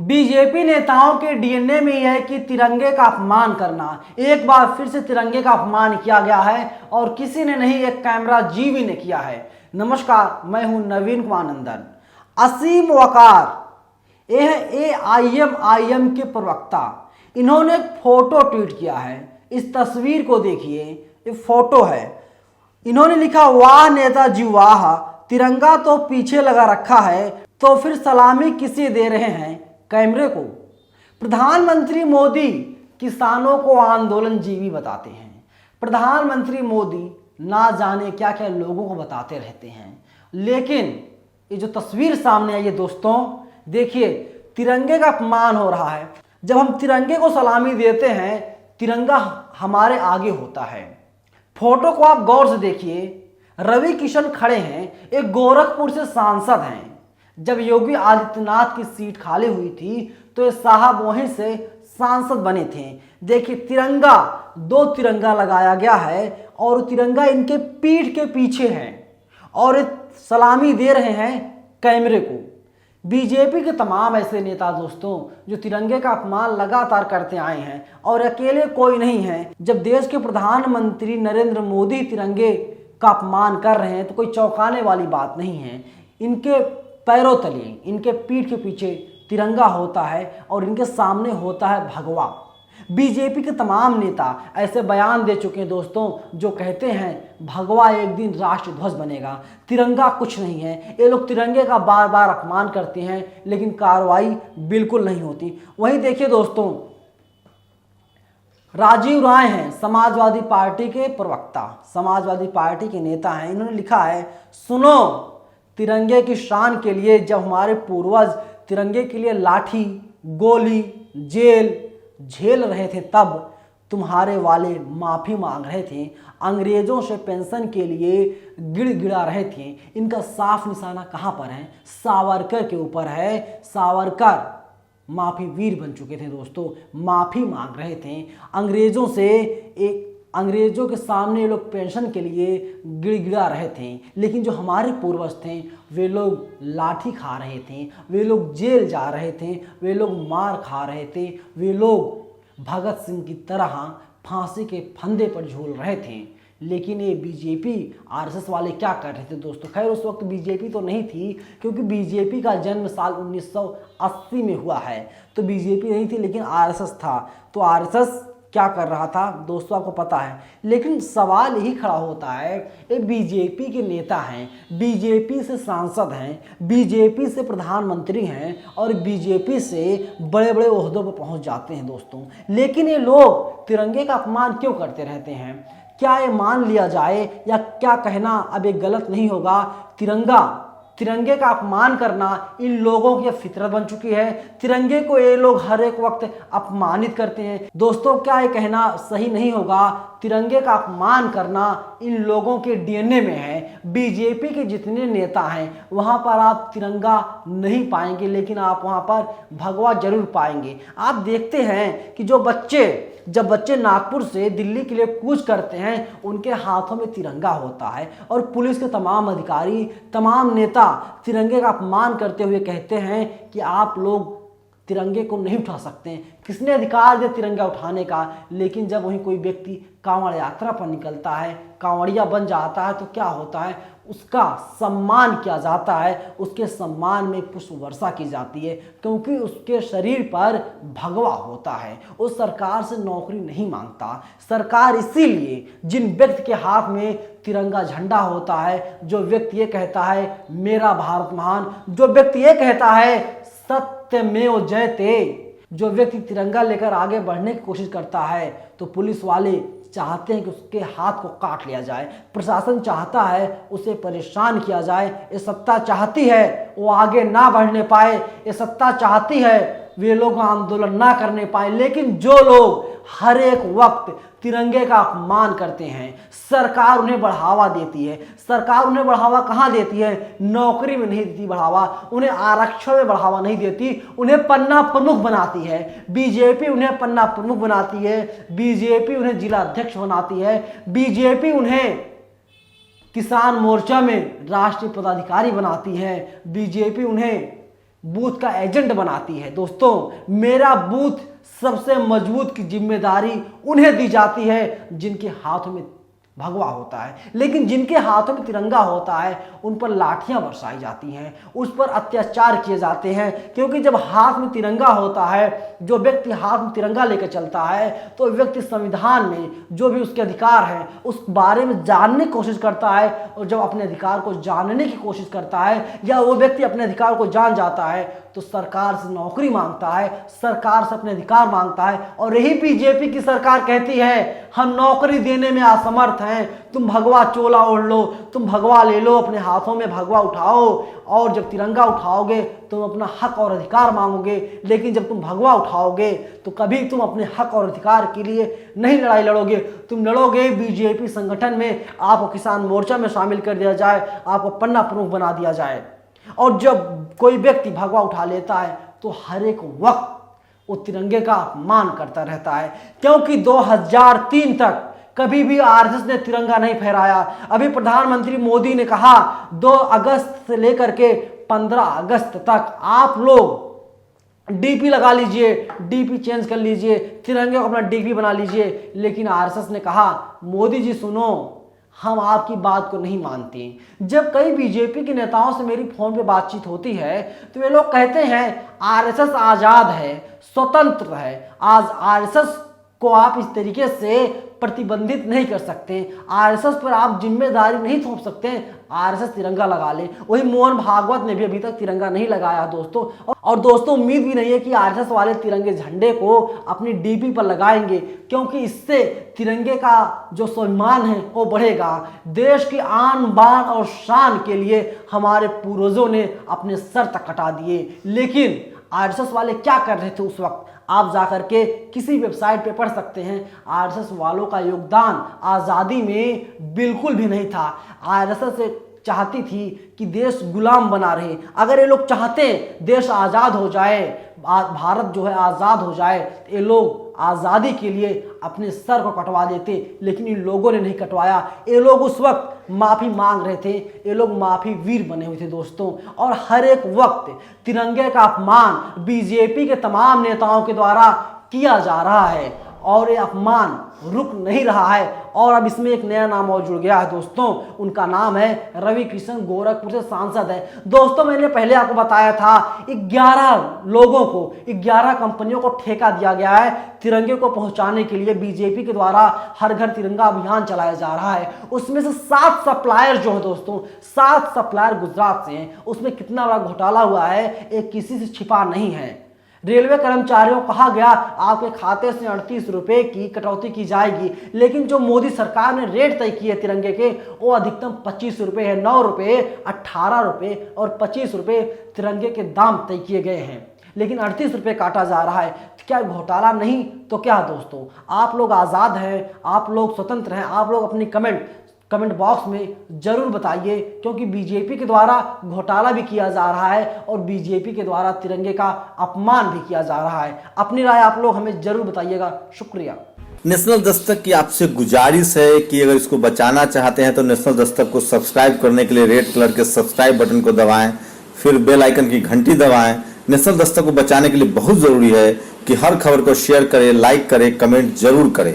BJP नेताओं के DNA में यह है कि तिरंगे का अपमान करना। एक बार फिर से तिरंगे का अपमान किया गया है और किसी ने नहीं, एक कैमरा जीवी ने किया है। नमस्कार, मैं हूं नवीन कुमार नंदन। असीम वकार ये है AIM के प्रवक्ता। इन्होंने एक फोटो ट्वीट किया है। इस तस्वीर को देखिए, ये फोटो है। इन्होंने लिखा, वाह नेताजी वाह, तिरंगा तो पीछे लगा रखा है तो फिर सलामी किसे दे रहे हैं, कैमरे को। प्रधानमंत्री मोदी किसानों को आंदोलन जीवी बताते हैं। प्रधानमंत्री मोदी ना जाने क्या क्या लोगों को बताते रहते हैं, लेकिन ये जो तस्वीर सामने आई है दोस्तों, देखिए तिरंगे का अपमान हो रहा है। जब हम तिरंगे को सलामी देते हैं, तिरंगा हमारे आगे होता है। फोटो को आप गौर से देखिए। रवि किशन खड़े हैं, एक गोरखपुर से सांसद हैं। जब योगी आदित्यनाथ की सीट खाली हुई थी तो ये साहब वहीं से सांसद बने थे। देखिए तिरंगा, दो तिरंगा लगाया गया है और तिरंगा इनके पीठ के पीछे है और ये सलामी दे रहे हैं कैमरे को। बीजेपी के तमाम ऐसे नेता दोस्तों जो तिरंगे का अपमान लगातार करते आए हैं और अकेले कोई नहीं है। जब देश के प्रधानमंत्री नरेंद्र मोदी तिरंगे का अपमान कर रहे हैं तो कोई चौंकाने वाली बात नहीं है। इनके पैरों तले, इनके पीठ के पीछे तिरंगा होता है और इनके सामने होता है भगवा। बीजेपी के तमाम नेता ऐसे बयान दे चुके हैं दोस्तों जो कहते हैं भगवा एक दिन राष्ट्र ध्वज बनेगा, तिरंगा कुछ नहीं है। ये लोग तिरंगे का बार बार अपमान करते हैं लेकिन कार्रवाई बिल्कुल नहीं होती। वहीं देखिए दोस्तों, राजीव राय हैं समाजवादी पार्टी के प्रवक्ता, समाजवादी पार्टी के नेता हैं। इन्होंने लिखा है, सुनो तिरंगे की शान के लिए जब हमारे पूर्वज तिरंगे के लिए लाठी, गोली, जेल झेल रहे थे तब तुम्हारे वाले माफ़ी मांग रहे थे, अंग्रेज़ों से पेंशन के लिए गिड़गिड़ा रहे थे। इनका साफ निशाना कहाँ पर है? सावरकर के ऊपर है। सावरकर माफ़ी वीर बन चुके थे दोस्तों, माफ़ी मांग रहे थे अंग्रेज़ों से। अंग्रेज़ों के सामने लोग पेंशन के लिए गिड़गिड़ा रहे थे, लेकिन जो हमारे पूर्वज थे वे लोग लाठी खा रहे थे, वे लोग जेल जा रहे थे, वे लोग मार खा रहे थे, वे लोग भगत सिंह की तरह फांसी के फंदे पर झूल रहे थे। लेकिन ये बीजेपी RSS वाले क्या कर रहे थे दोस्तों? खैर उस वक्त बीजेपी तो नहीं थी, क्योंकि बीजेपी का जन्म साल 1980 में हुआ है, तो बीजेपी नहीं थी लेकिन RSS था। तो RSS क्या कर रहा था दोस्तों आपको पता है। लेकिन सवाल यही खड़ा होता है, ये बीजेपी के नेता हैं, बीजेपी से सांसद हैं, बीजेपी से प्रधानमंत्री हैं और बीजेपी से बड़े बड़े ओहदों पर पहुंच जाते हैं दोस्तों, लेकिन ये लोग तिरंगे का अपमान क्यों करते रहते हैं? क्या ये मान लिया जाए या क्या कहना अब ये गलत नहीं होगा? तिरंगे का अपमान करना इन लोगों की फितरत बन चुकी है। तिरंगे को ये लोग हर एक वक्त अपमानित करते हैं दोस्तों। क्या ये कहना सही नहीं होगा? तिरंगे का अपमान करना इन लोगों के डीएनए में है। बीजेपी के जितने नेता हैं वहां पर आप तिरंगा नहीं पाएंगे, लेकिन आप वहां पर भगवा जरूर पाएंगे। आप देखते हैं कि जब बच्चे नागपुर से दिल्ली के लिए कूच करते हैं, उनके हाथों में तिरंगा होता है और पुलिस के तमाम अधिकारी, तमाम नेता तिरंगे का अपमान करते हुए कहते हैं कि आप लोग तिरंगे को नहीं उठा सकते। किसने अधिकार दिया तिरंगा उठाने का? लेकिन जब वहीं कोई व्यक्ति कांवड़ यात्रा पर निकलता है, कांवड़िया बन जाता है, तो क्या होता है? उसका सम्मान किया जाता है, उसके सम्मान में पुष्प वर्षा की जाती है, क्योंकि उसके शरीर पर भगवा होता है। उस सरकार से नौकरी नहीं मांगता। सरकार इसीलिए जिन व्यक्ति के हाथ में तिरंगा झंडा होता है, जो व्यक्ति ये कहता है मेरा भारत महान, जो व्यक्ति ये कहता है सत्यमेव जयते, जो व्यक्ति तिरंगा लेकर आगे बढ़ने की कोशिश करता है, तो पुलिस वाले चाहते हैं कि उसके हाथ को काट लिया जाए। प्रशासन चाहता है उसे परेशान किया जाए। ये सत्ता चाहती है वो आगे ना बढ़ने पाए, ये सत्ता चाहती है वे लोग आंदोलन ना करने पाए। लेकिन जो लोग हर एक वक्त तिरंगे का अपमान करते हैं, सरकार उन्हें बढ़ावा देती है। सरकार उन्हें बढ़ावा कहाँ देती है? नौकरी में नहीं देती बढ़ावा, उन्हें आरक्षण में बढ़ावा नहीं देती, उन्हें पन्ना प्रमुख बनाती है। बीजेपी उन्हें पन्ना प्रमुख बनाती है, बीजेपी उन्हें जिला अध्यक्ष बनाती है, बीजेपी उन्हें किसान मोर्चा में राष्ट्रीय पदाधिकारी बनाती है, बीजेपी उन्हें बूथ का एजेंट बनाती है। दोस्तों, मेरा बूथ सबसे मजबूत की जिम्मेदारी उन्हें दी जाती है जिनके हाथों में भगवा होता है, लेकिन जिनके हाथों में तिरंगा होता है उन पर लाठियां बरसाई जाती हैं, उस पर अत्याचार किए जाते हैं। क्योंकि जब हाथ में तिरंगा होता है, जो व्यक्ति हाथ में तिरंगा लेकर चलता है, तो व्यक्ति संविधान में जो भी उसके अधिकार हैं उस बारे में जानने की कोशिश करता है, और जब अपने अधिकार को जानने की कोशिश करता है या वो व्यक्ति अपने अधिकार को जान जाता है तो सरकार से नौकरी मांगता है, सरकार से अपने अधिकार मांगता है। और यही बीजेपी की सरकार कहती है हम नौकरी देने में असमर्थ हैं, तुम भगवा चोला ओढ़ लो, तुम भगवा ले लो, अपने हाथों में भगवा उठाओ, और जब तिरंगा उठाओगे तुम अपना हक और अधिकार मांगोगे, लेकिन जब तुम भगवा उठाओगे तो कभी तुम अपने हक और अधिकार के लिए नहीं लड़ाई लड़ोगे, तुम लड़ोगे बीजेपी संगठन में, आपको किसान मोर्चा में शामिल कर दिया जाए, आपको पन्ना प्रमुख बना दिया जाए। और जब कोई व्यक्ति भगवा उठा लेता है तो हर एक वक्त वो तिरंगे का अपमान करता रहता है, क्योंकि 2003 तक कभी भी आरएसएस ने तिरंगा नहीं फहराया। अभी प्रधानमंत्री मोदी ने कहा 2 अगस्त से लेकर के 15 अगस्त तक आप लोग डीपी लगा लीजिए, डीपी चेंज कर लीजिए, तिरंगे को अपना डीपी बना लीजिए, लेकिन आरएसएस ने कहा मोदी जी सुनो, हम आपकी बात को नहीं मानते। जब कई बीजेपी के नेताओं से मेरी फोन पे बातचीत होती है तो वे लोग कहते हैं आरएसएस आजाद है, स्वतंत्र है, आज आरएसएस को आप इस तरीके से प्रतिबंधित नहीं कर सकते, आरएसएस पर आप जिम्मेदारी नहीं थोप सकते, आरएसएस तिरंगा लगा ले। वही मोहन भागवत ने भी अभी तक तिरंगा नहीं लगाया दोस्तों। और दोस्तों, उम्मीद भी नहीं है कि आरएसएस वाले तिरंगे झंडे को अपनी डीपी पर लगाएंगे, क्योंकि इससे तिरंगे का जो सम्मान है वो बढ़ेगा। देश की आन बान और शान के लिए हमारे पूर्वजों ने अपने सर तक कटा दिए, लेकिन आरएसएस वाले क्या कर रहे थे उस वक्त आप जाकर के किसी वेबसाइट पे पढ़ सकते हैं। आरएसएस वालों का योगदान आज़ादी में बिल्कुल भी नहीं था। आरएसएस चाहती थी कि देश गुलाम बना रहे। अगर ये लोग चाहते देश आज़ाद हो जाए, भारत जो है आज़ाद हो जाए, तो ये लोग आज़ादी के लिए अपने सर को कटवा देते, लेकिन इन लोगों ने नहीं कटवाया। ये लोग उस वक्त माफ़ी मांग रहे थे, ये लोग माफ़ी वीर बने हुए थे दोस्तों। और हर एक वक्त तिरंगे का अपमान बीजेपी के तमाम नेताओं के द्वारा किया जा रहा है, और ये अपमान रुक नहीं रहा है। और अब इसमें एक नया नाम और जुड़ गया है दोस्तों, उनका नाम है रवि किशन, गोरखपुर से सांसद है। दोस्तों, मैंने पहले आपको बताया था 11 लोगों को, 11 कंपनियों को ठेका दिया गया है तिरंगे को पहुंचाने के लिए। बीजेपी के द्वारा हर घर तिरंगा अभियान चलाया जा रहा है। उसमें से 7 सप्लायर जो है दोस्तों, 7 सप्लायर गुजरात से हैं। उसमें कितना बड़ा घोटाला हुआ है एक किसी से छिपा नहीं है। रेलवे कर्मचारियों को कहा गया आपके खाते से 38 रुपए की कटौती की जाएगी, लेकिन जो मोदी सरकार ने रेट तय किए तिरंगे के वो अधिकतम 25 रुपए है। 9 रुपए, 18 रुपए और 25 रुपए तिरंगे के दाम तय किए गए हैं, लेकिन 38 रुपए काटा जा रहा है। क्या घोटाला नहीं तो क्या दोस्तों? आप लोग आज़ाद हैं, आप लोग स्वतंत्र हैं, आप लोग अपनी कमेंट बॉक्स में जरूर बताइए, क्योंकि बीजेपी के द्वारा घोटाला भी किया जा रहा है और बीजेपी के द्वारा तिरंगे का अपमान भी किया जा रहा है। अपनी राय आप लोग हमें जरूर बताइएगा। शुक्रिया। नेशनल दस्तक की आपसे गुजारिश है कि अगर इसको बचाना चाहते हैं तो नेशनल दस्तक को सब्सक्राइब करने के लिए रेड कलर के सब्सक्राइब बटन को दबाएं, फिर बेल आइकन की घंटी दबाएं। नेशनल दस्तक को बचाने के लिए बहुत जरूरी है कि हर खबर को शेयर करें, लाइक करें, कमेंट जरूर करें।